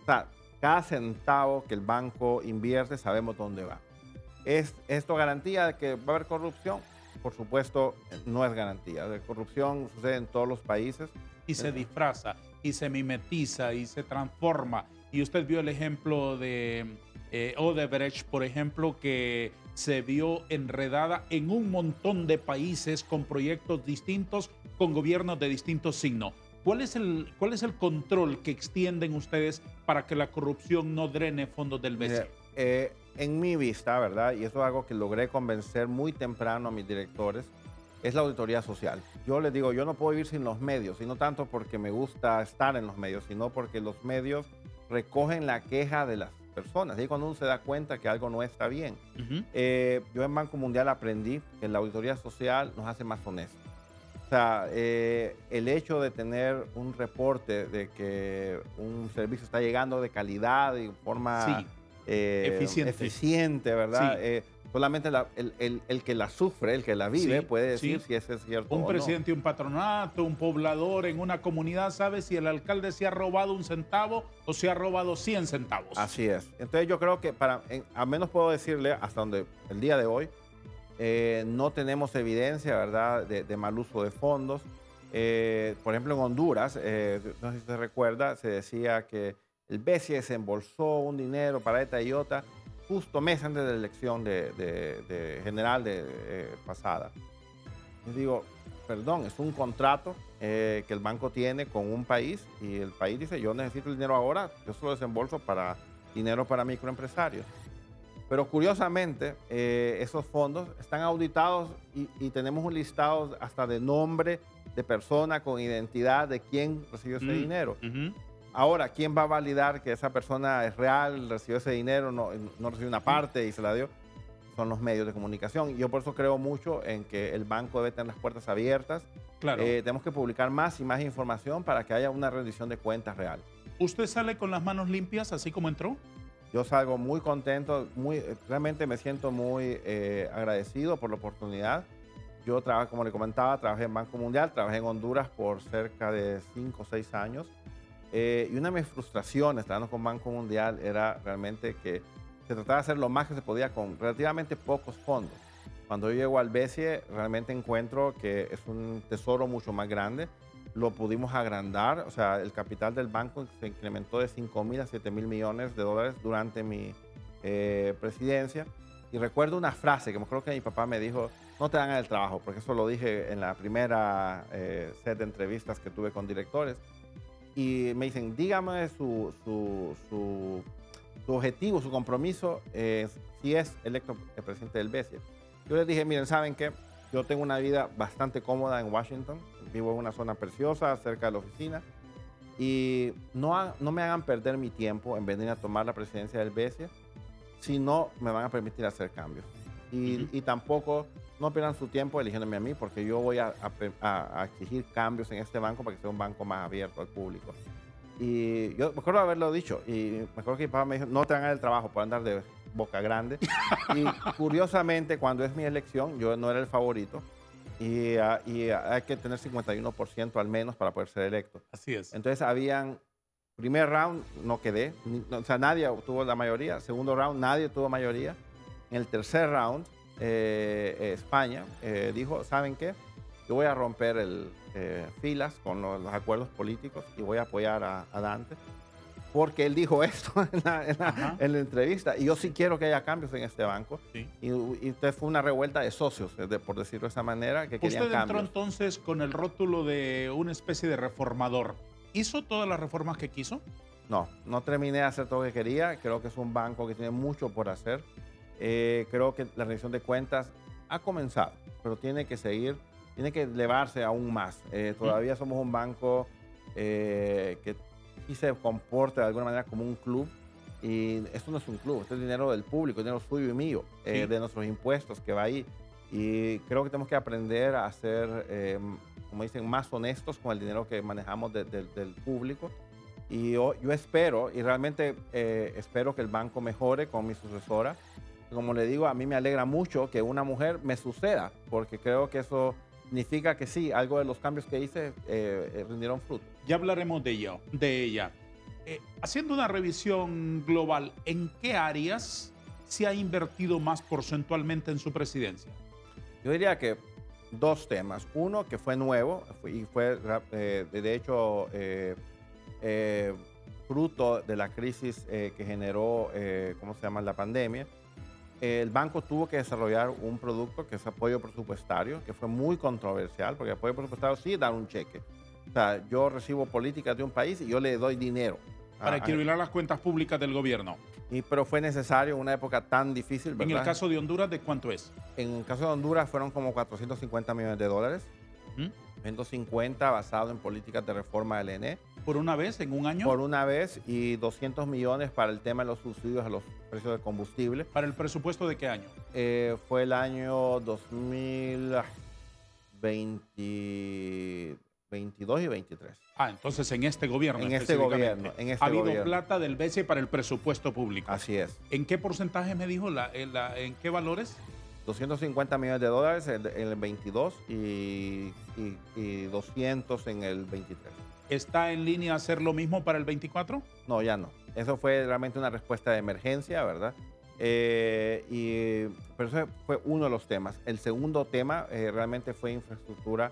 O sea, cada centavo que el banco invierte sabemos dónde va. ¿Es esto garantía de que va a haber corrupción? Por supuesto, no es garantía. La corrupción sucede en todos los países. Y se disfraza, y se mimetiza, y se transforma. Y usted vio el ejemplo de Odebrecht, por ejemplo, que se vio enredada en un montón de países con proyectos distintos, con gobiernos de distintos signos. ¿Cuál es el control que extienden ustedes para que la corrupción no drene fondos del BESIE? En mi vista, ¿verdad? Y eso es algo que logré convencer muy temprano a mis directores, es la auditoría social. Yo les digo, yo no puedo vivir sin los medios, y no tanto porque me gusta estar en los medios, sino porque los medios recogen la queja de las personas. Y cuando uno se da cuenta que algo no está bien. Yo en Banco Mundial aprendí que la auditoría social nos hace más honestos. O sea, el hecho de tener un reporte de que un servicio está llegando de calidad y de forma eficiente, ¿verdad? Sí. Solamente el que la sufre, el que la vive, puede decir si eso es cierto o no. Un presidente de un patronato, un poblador en una comunidad sabe si el alcalde se ha robado un centavo o se ha robado 100 centavos. Así es. Entonces yo creo que al menos puedo decirle hasta donde el día de hoy no tenemos evidencia, ¿verdad?, de mal uso de fondos. Por ejemplo, en Honduras, no sé si se recuerda, se decía que el BESIE desembolsó un dinero para esta y otra justo meses antes de la elección de general pasada. Yo digo, perdón, es un contrato que el banco tiene con un país y el país dice, yo necesito el dinero ahora, yo solo desembolso para dinero para microempresarios. Pero curiosamente, esos fondos están auditados y tenemos un listado hasta de nombre de persona con identidad de quién recibió ese dinero. Ahora, ¿quién va a validar que esa persona es real, recibió ese dinero, no recibió una parte y se la dio? Son los medios de comunicación. Y yo por eso creo mucho en que el banco debe tener las puertas abiertas. Claro. Tenemos que publicar más y más información para que haya una rendición de cuentas real. ¿Usted sale con las manos limpias así como entró? Yo salgo muy contento, realmente me siento muy agradecido por la oportunidad. Yo trabajé, como le comentaba, trabajé en Banco Mundial, trabajé en Honduras por cerca de 5 o 6 años. Y una de mis frustraciones trabajando con Banco Mundial era realmente que se trataba de hacer lo más que se podía con relativamente pocos fondos. Cuando yo llego al BESIE, realmente encuentro que es un tesoro mucho más grande. lo pudimos agrandar, o sea, el capital del banco se incrementó de 5.000 a 7.000 millones de dólares durante mi presidencia. Y recuerdo una frase que me acuerdo que mi papá me dijo: no te hagan el trabajo, porque eso lo dije en la primera set de entrevistas que tuve con directores. Y me dicen, dígame su objetivo, su compromiso, si es electo el presidente del BCE. Yo les dije, miren, ¿saben qué? Yo tengo una vida bastante cómoda en Washington, vivo en una zona preciosa, cerca de la oficina, y no me hagan perder mi tiempo en venir a tomar la presidencia del BCE, si no me van a permitir hacer cambios. Y tampoco no pierdan su tiempo eligiéndome a mí, porque yo voy a exigir cambios en este banco para que sea un banco más abierto al público. Y yo me acuerdo de haberlo dicho, y me acuerdo que mi papá me dijo, no te hagan el trabajo por andar de boca grande. Y curiosamente, cuando es mi elección, yo no era el favorito, y hay que tener 51% al menos para poder ser electo. Así es. Entonces primer round no quedé, o sea, nadie obtuvo la mayoría. Segundo round, nadie tuvo mayoría. En el tercer round, España dijo, ¿saben qué? Yo voy a romper filas con los acuerdos políticos y voy a apoyar a Dante, porque él dijo esto en la entrevista. Y yo sí quiero que haya cambios en este banco. Sí. Y entonces fue una revuelta de socios, por decirlo de esa manera, que querían Usted entró cambios. entonces con el rótulo de una especie de reformador. ¿Hizo todas las reformas que quiso? No terminé de hacer todo lo que quería. Creo que es un banco que tiene mucho por hacer. Creo que la rendición de cuentas ha comenzado, pero tiene que seguir, tiene que elevarse aún más. Todavía somos un banco que sí se comporta de alguna manera como un club, y esto no es un club, este es dinero del público, dinero suyo y mío, de nuestros impuestos que va ahí. Y creo que tenemos que aprender a ser, como dicen, más honestos con el dinero que manejamos del público. Y yo espero, y realmente espero que el banco mejore con mi sucesora. Como le digo, a mí me alegra mucho que una mujer me suceda, porque creo que eso significa que sí, algo de los cambios que hice rindieron fruto. Ya hablaremos de ella. Haciendo una revisión global, ¿en qué áreas se ha invertido más porcentualmente en su presidencia? Yo diría que dos temas. Uno que fue nuevo y fue de hecho fruto de la crisis que generó, ¿cómo se llama?, la pandemia. El banco tuvo que desarrollar un producto que es apoyo presupuestario, que fue muy controversial, porque apoyo presupuestario sí da un cheque. O sea, yo recibo políticas de un país y yo le doy dinero. Para equilibrar las cuentas públicas del gobierno. Pero fue necesario en una época tan difícil, ¿verdad? En el caso de Honduras, ¿de cuánto es? En el caso de Honduras fueron como 450 millones de dólares. 150 basado en políticas de reforma del ENE. ¿Por una vez, en un año? Por una vez, y 200 millones para el tema de los subsidios a los precios de combustible. ¿Para el presupuesto de qué año? Fue el año 2022 y 23. Entonces en este gobierno. En este gobierno. Ha habido plata del BCE para el presupuesto público. Así es. ¿En qué porcentaje me dijo? ¿En qué valores? 250 millones de dólares en el 22 y 200 en el 23. ¿Está en línea hacer lo mismo para el 24? No, ya no. Eso fue realmente una respuesta de emergencia, ¿verdad? Pero ese fue uno de los temas. El segundo tema realmente fue infraestructura,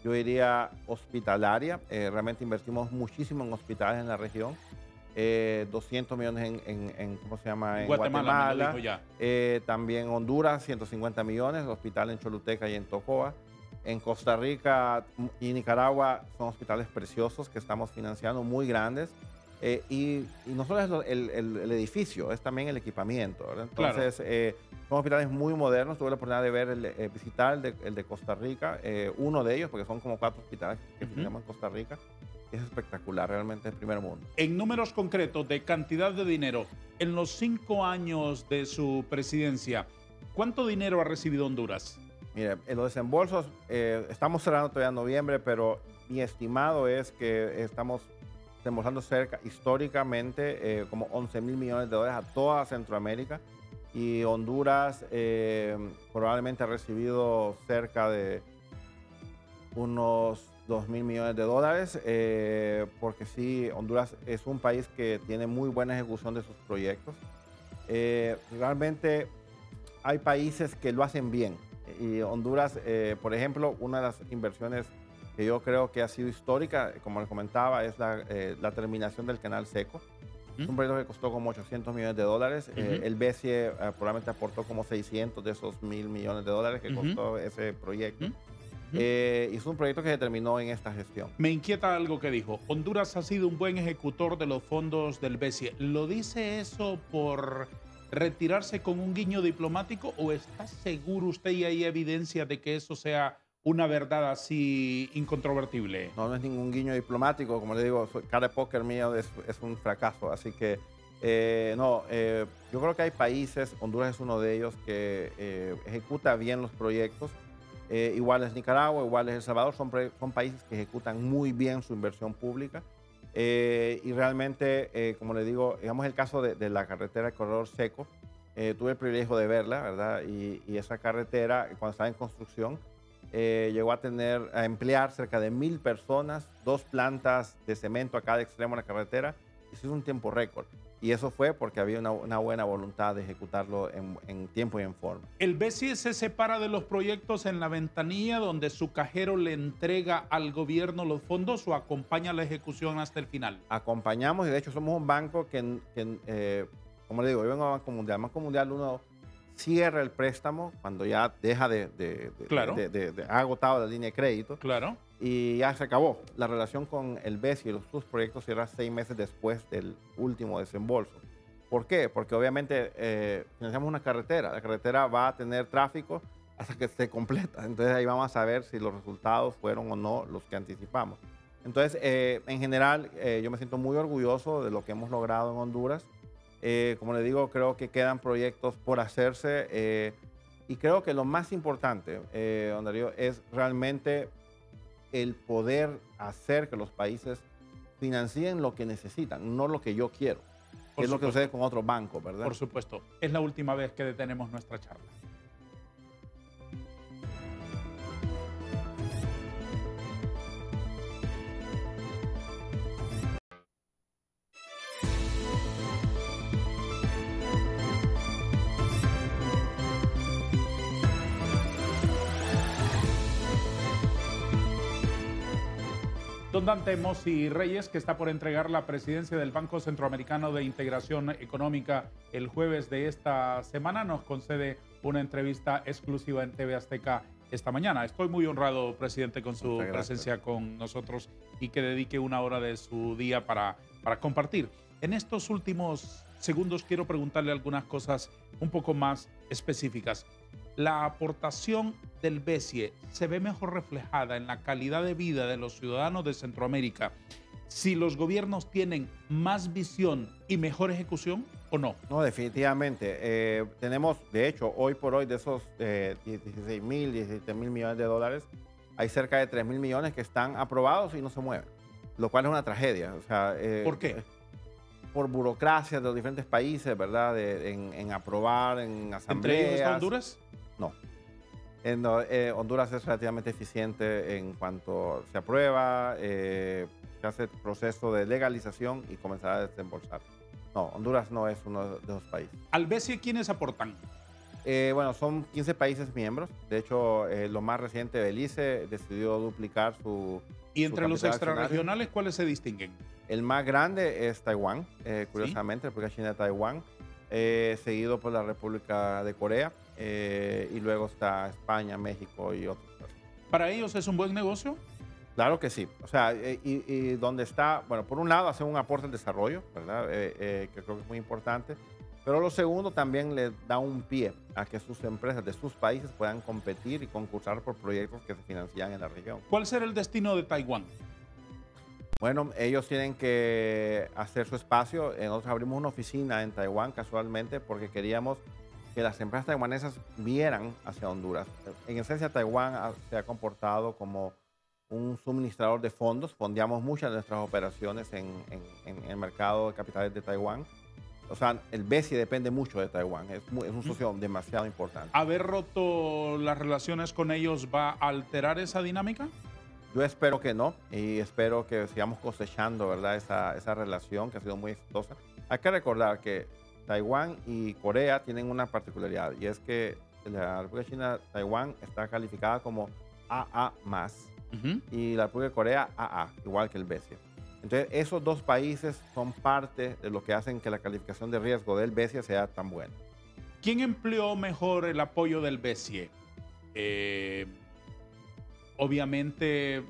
yo diría hospitalaria. Realmente invertimos muchísimo en hospitales en la región. 200 millones en ¿cómo se llama? En Guatemala. Me lo dijo ya. También Honduras, 150 millones, hospital en Choluteca y en Tocoa. En Costa Rica y Nicaragua son hospitales preciosos que estamos financiando, muy grandes. Y no solo es el edificio, es también el equipamiento, ¿verdad? Entonces, son hospitales muy modernos. Tuve la oportunidad de ver, visitar el de Costa Rica, uno de ellos, porque son como 4 hospitales que tenemos en Costa Rica. Es espectacular, realmente es primer mundo. En números concretos de cantidad de dinero, en los 5 años de su presidencia, ¿cuánto dinero ha recibido Honduras? Mire, en los desembolsos, estamos cerrando todavía en noviembre, pero mi estimado es que estamos desembolsando históricamente, como 11 mil millones de dólares a toda Centroamérica. Y Honduras probablemente ha recibido cerca de unos 2 mil millones de dólares, porque sí, Honduras es un país que tiene muy buena ejecución de sus proyectos. Realmente hay países que lo hacen bien. Y Honduras, por ejemplo, una de las inversiones que yo creo que ha sido histórica, como les comentaba, es la terminación del Canal Seco. Es un proyecto que costó como $800 millones. El BCE probablemente aportó como 600 de esos $1.000 millones que costó ese proyecto. Y es un proyecto que se terminó en esta gestión. Me inquieta algo que dijo. Honduras ha sido un buen ejecutor de los fondos del BCE. ¿Lo dice eso por retirarse con un guiño diplomático o está seguro usted y hay evidencia de que eso sea una verdad así incontrovertible? No, no es ningún guiño diplomático. Como le digo, cara de póker mío es un fracaso. Así que yo creo que hay países, Honduras es uno de ellos, que ejecuta bien los proyectos. Igual es Nicaragua, igual es El Salvador, son países que ejecutan muy bien su inversión pública. Y realmente, como le digo, digamos el caso de la carretera Corredor Seco, tuve el privilegio de verla, ¿verdad? Y esa carretera, cuando estaba en construcción, llegó a emplear cerca de 1.000 personas, 2 plantas de cemento a cada extremo de la carretera. Eso es un tiempo récord. Y eso fue porque había una buena voluntad de ejecutarlo en tiempo y en forma. ¿El BCE se separa de los proyectos en la ventanilla donde su cajero le entrega al gobierno los fondos o acompaña la ejecución hasta el final? Acompañamos y de hecho somos un banco que como le digo, yo vengo a Banco Mundial. Banco Mundial uno cierra el préstamo cuando ya deja ha agotado la línea de crédito. Claro. Y ya se acabó. La relación con el BCE y sus proyectos cierra 6 meses después del último desembolso. ¿Por qué? Porque obviamente financiamos una carretera. La carretera va a tener tráfico hasta que esté completa. Entonces ahí vamos a saber si los resultados fueron o no los que anticipamos. Entonces, en general, yo me siento muy orgulloso de lo que hemos logrado en Honduras. Como le digo, creo que quedan proyectos por hacerse. Y creo que lo más importante, don Darío, es realmente el poder hacer que los países financien lo que necesitan, no lo que yo quiero. Es lo que sucede con otros bancos, ¿verdad? Por supuesto. Es la última vez que detenemos nuestra charla. Don Dante Mossi Reyes, que está por entregar la presidencia del Banco Centroamericano de Integración Económica el jueves de esta semana, nos concede una entrevista exclusiva en TV Azteca esta mañana. Estoy muy honrado, presidente, con su presencia con nosotros y que dedique una hora de su día para compartir. En estos últimos segundos quiero preguntarle algunas cosas un poco más específicas. La aportación del BCE se ve mejor reflejada en la calidad de vida de los ciudadanos de Centroamérica si los gobiernos tienen más visión y mejor ejecución o no. No, definitivamente. Tenemos, de hecho, hoy por hoy de esos 16.000, 17.000 millones de dólares, hay cerca de 3.000 millones que están aprobados y no se mueven, lo cual es una tragedia. O sea, ¿por qué? Por burocracia de los diferentes países, ¿verdad? En aprobar, en asambleas. ¿Entre ellos Honduras? No. Honduras es relativamente eficiente en cuanto se aprueba, se hace el proceso de legalización y comenzará a desembolsar. No, Honduras no es uno de esos países. ¿Al BCE quiénes aportan? Bueno, son 15 países miembros. De hecho, lo más reciente, Belice, decidió duplicar su... ¿Y entre los extrarregionales cuáles se distinguen? El más grande es Taiwán, curiosamente, ¿sí? República China de Taiwán, seguido por la República de Corea, y luego está España, México y otros. ¿Para ellos es un buen negocio? Claro que sí. O sea, y donde está, bueno, por un lado, hace un aporte al desarrollo, ¿verdad? Que creo que es muy importante. Pero lo segundo, también le da un pie a que sus empresas de sus países puedan competir y concursar por proyectos que se financian en la región. ¿Cuál será el destino de Taiwán? Bueno, ellos tienen que hacer su espacio. Nosotros abrimos una oficina en Taiwán casualmente porque queríamos que las empresas taiwanesas vieran hacia Honduras. En esencia, Taiwán se ha comportado como un suministrador de fondos. Fondeamos muchas de nuestras operaciones en el mercado de capitales de Taiwán. O sea, el BCE depende mucho de Taiwán. Es un socio demasiado importante. ¿Haber roto las relaciones con ellos va a alterar esa dinámica? Yo espero que no, y espero que sigamos cosechando, ¿verdad? Esa relación que ha sido muy exitosa. Hay que recordar que Taiwán y Corea tienen una particularidad, y es que la República China Taiwán está calificada como AA+, y la República de Corea AA, igual que el BCE. Entonces, esos dos países son parte de lo que hacen que la calificación de riesgo del BCE sea tan buena. ¿Quién empleó mejor el apoyo del BCE? Obviamente,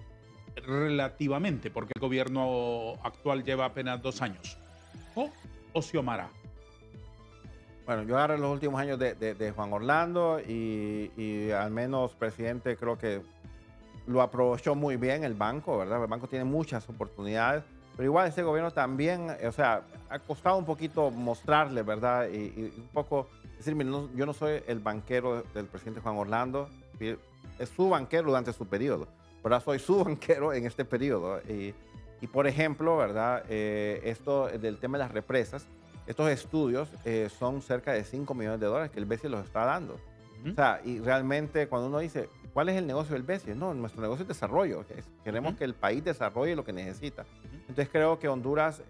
relativamente, porque el gobierno actual lleva apenas 2 años. ¿O Xiomara? Bueno, yo agarré los últimos años de Juan Orlando y al menos presidente creo que lo aprovechó muy bien el banco, ¿verdad? El banco tiene muchas oportunidades, pero igual este gobierno también, o sea, ha costado un poquito mostrarle, ¿verdad? Y un poco decir, mira, yo no soy el banquero del presidente Juan Orlando, es su banquero durante su periodo, pero soy su banquero en este periodo. Y por ejemplo, ¿verdad? Esto del tema de las represas, estos estudios son cerca de $5 millones que el BCE los está dando. O sea, y realmente cuando uno dice, ¿cuál es el negocio del BCE? No, nuestro negocio es desarrollo. Queremos que el país desarrolle lo que necesita. Entonces creo que Honduras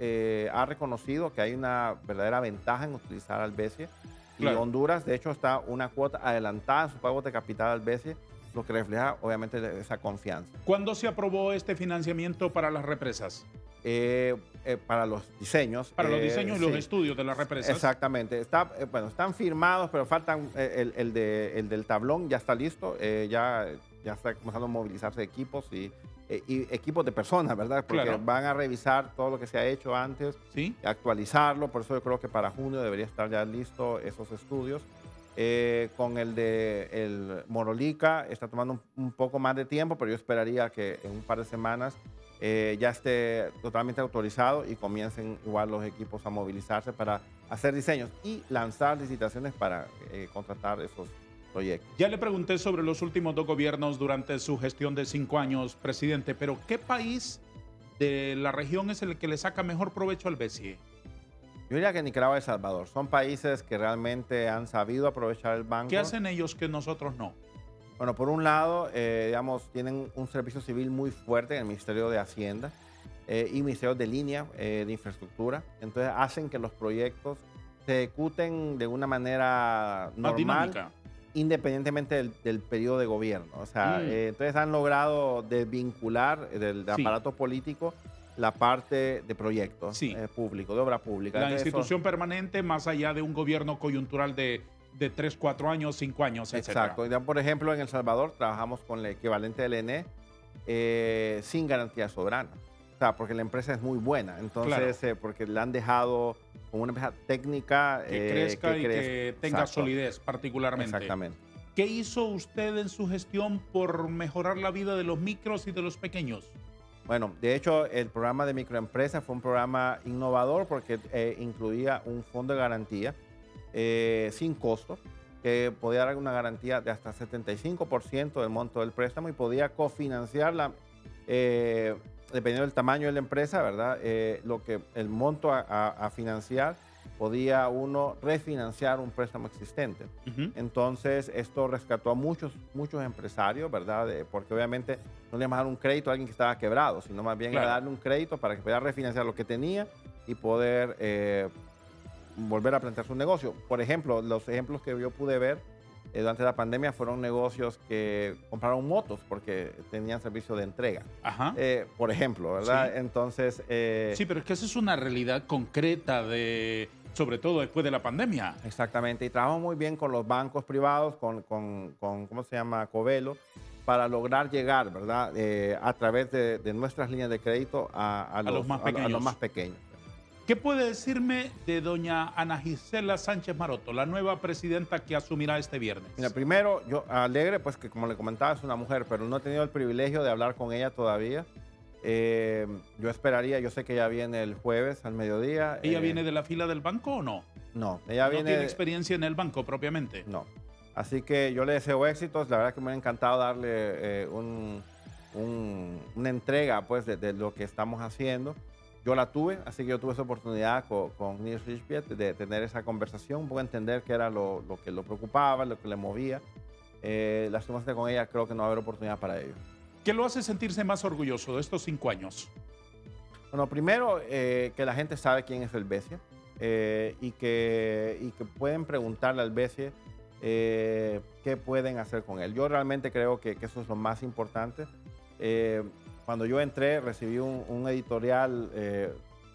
ha reconocido que hay una verdadera ventaja en utilizar al BCE. Claro. Y Honduras, de hecho, está una cuota adelantada en su pago de capital al BCE, lo que refleja obviamente esa confianza. ¿Cuándo se aprobó este financiamiento para las represas? Para los diseños. Para los diseños y los estudios de las represas. Exactamente. Bueno, están firmados, pero faltan el del tablón, ya está listo. Ya está comenzando a movilizarse equipos y equipos de personas, ¿verdad? Porque claro, van a revisar todo lo que se ha hecho antes, ¿sí?, actualizarlo. Por eso yo creo que para junio debería estar ya listo esos estudios. Con el de el Morolica está tomando un poco más de tiempo, pero yo esperaría que en un par de semanas ya esté totalmente autorizado y comiencen igual los equipos a movilizarse para hacer diseños y lanzar licitaciones para contratar esos proyectos. Ya le pregunté sobre los últimos 2 gobiernos durante su gestión de 5 años, presidente, pero ¿qué país de la región es el que le saca mejor provecho al BCE? Yo diría que Nicaragua y El Salvador son países que realmente han sabido aprovechar el banco. ¿Qué hacen ellos que nosotros no? Bueno, por un lado, digamos, tienen un servicio civil muy fuerte en el Ministerio de Hacienda y Ministerio de Línea de Infraestructura. Entonces hacen que los proyectos se ejecuten de una manera normal, independientemente del periodo de gobierno. O sea, entonces han logrado desvincular del aparato político la parte de proyectos públicos, de obra pública. La institución permanente más allá de un gobierno coyuntural de 3, 4 años, 5 años, etc. Exacto. Ya, por ejemplo, en El Salvador trabajamos con el equivalente del ENE sin garantía soberana. O sea, porque la empresa es muy buena. Entonces, claro, porque la han dejado como una empresa técnica. Que crezca y que tenga solidez particularmente. Exactamente. ¿Qué hizo usted en su gestión por mejorar la vida de los micros y de los pequeños? Bueno, de hecho, el programa de microempresas fue un programa innovador porque incluía un fondo de garantía sin costo, que podía dar una garantía de hasta 75% del monto del préstamo y podía cofinanciarla, dependiendo del tamaño de la empresa, ¿verdad? El monto a financiar, podía uno refinanciar un préstamo existente. Entonces, esto rescató a muchos empresarios, ¿verdad? Porque obviamente no le íbamos a dar un crédito a alguien que estaba quebrado, sino más bien era darle un crédito para que pudiera refinanciar lo que tenía y poder volver a plantear su negocio. Por ejemplo, los ejemplos que yo pude ver durante la pandemia fueron negocios que compraron motos porque tenían servicio de entrega. Por ejemplo, ¿verdad? Sí. Entonces... sí, pero es que esa es una realidad concreta sobre todo después de la pandemia. Exactamente. Y trabajamos muy bien con los bancos privados, con ¿cómo se llama? Covelo, para lograr llegar, ¿verdad? A través de nuestras líneas de crédito a los más pequeños. ¿Qué puede decirme de doña Ana Gisela Sánchez Maroto, la nueva presidenta que asumirá este viernes? Mira, primero, yo alegre, pues que como le comentaba, es una mujer, pero no he tenido el privilegio de hablar con ella todavía. Yo esperaría, yo sé que ella viene el jueves al mediodía. ¿Ella viene de la fila del banco o no? No, ella viene... ¿No tiene experiencia en el banco propiamente? No. Así que yo le deseo éxitos. La verdad que me ha encantado darle una entrega, pues, de lo que estamos haciendo. Yo la tuve, así que yo tuve esa oportunidad con Nils Richpiet de tener esa conversación, un poco entender qué era lo que lo preocupaba, lo que le movía. Lastimosamente con ella creo que no va a haber oportunidad para ello. ¿Qué lo hace sentirse más orgulloso de estos 5 años? Bueno, primero que la gente sabe quién es el BCE y que pueden preguntarle al BCE qué pueden hacer con él. Yo realmente creo que eso es lo más importante. Cuando yo entré, recibí un editorial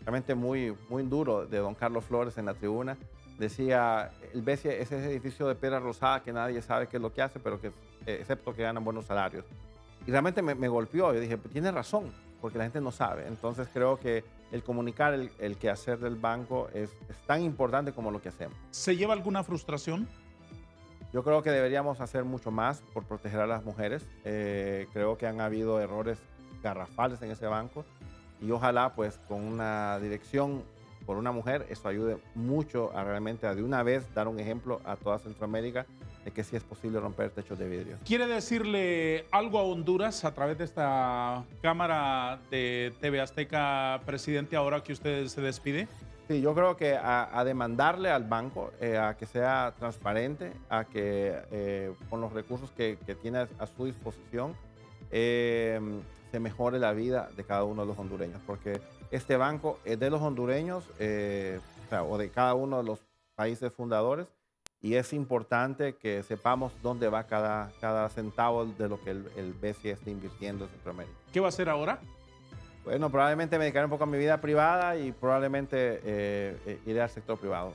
realmente muy, muy duro de don Carlos Flores en la tribuna. Decía, el BCE es ese edificio de piedra rosada que nadie sabe qué es lo que hace, pero que, excepto que ganan buenos salarios. Y realmente me golpeó. Yo dije, tiene razón, porque la gente no sabe. Entonces creo que el comunicar el quehacer del banco es tan importante como lo que hacemos. ¿Se lleva alguna frustración? Yo creo que deberíamos hacer mucho más por proteger a las mujeres. Creo que han habido errores garrafales en ese banco y ojalá pues con una dirección por una mujer eso ayude mucho a realmente de una vez dar un ejemplo a toda Centroamérica de que sí es posible romper techos de vidrio. ¿Quiere decirle algo a Honduras a través de esta cámara de TV Azteca, presidente, ahora que usted se despide? Sí, yo creo que a demandarle al banco a que sea transparente, a que con los recursos que tiene a su disposición se mejore la vida de cada uno de los hondureños, porque este banco es de los hondureños o de cada uno de los países fundadores y es importante que sepamos dónde va cada centavo de lo que el BCE está invirtiendo en Centroamérica. ¿Qué va a hacer ahora? Bueno, probablemente me dedicaré un poco a mi vida privada y probablemente iré al sector privado.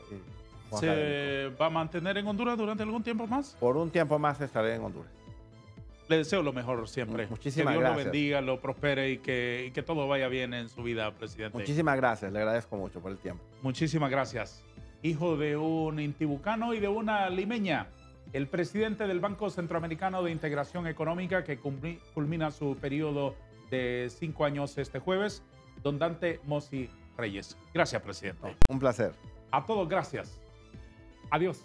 ¿Se va a mantener en Honduras durante algún tiempo más? Por un tiempo más estaré en Honduras. Le deseo lo mejor siempre. Muchísimas gracias. Que Dios gracias. lo bendiga, lo prospere y que todo vaya bien en su vida, presidente. Muchísimas gracias, le agradezco mucho por el tiempo. Muchísimas gracias. Hijo de un intibucano y de una limeña, el presidente del Banco Centroamericano de Integración Económica, que culmina su periodo de 5 años este jueves, don Dante Mossi Reyes. Gracias, presidente. Un placer. A todos, gracias. Adiós.